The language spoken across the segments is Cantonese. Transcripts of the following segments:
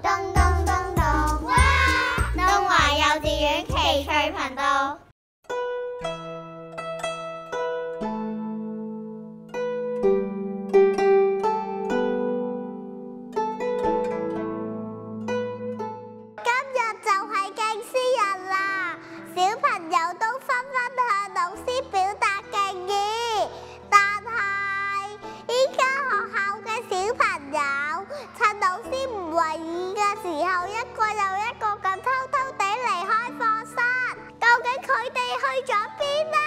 咚咚咚咚！哇！東華幼稚園奇趣頻道。今日就係敬師日啦，小朋友都紛紛向老師表達敬意，但係依家學校嘅小朋友趁老師唔為意嘅時候，一個又一個咁偷偷地離開課室，究竟佢哋去咗邊呢？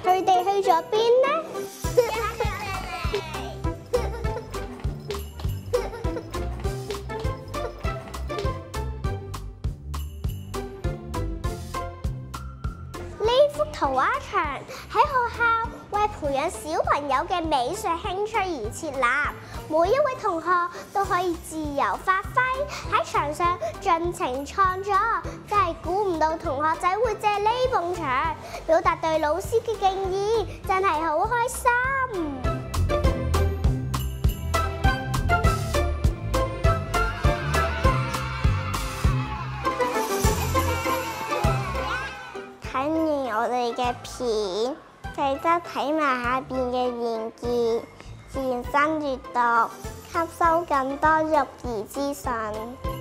佢哋去咗邊呢？呢幅圖畫牆喺學校為培養小朋友嘅美術興趣而設立，每一位同學都可以自由發揮，喺牆上盡情創作。真係估唔到同學仔會借呢埲牆表達對老師嘅敬意，真係好開心！睇完我哋嘅片，記得睇埋下邊嘅連結，自然新閱讀，吸收更多育兒資訊。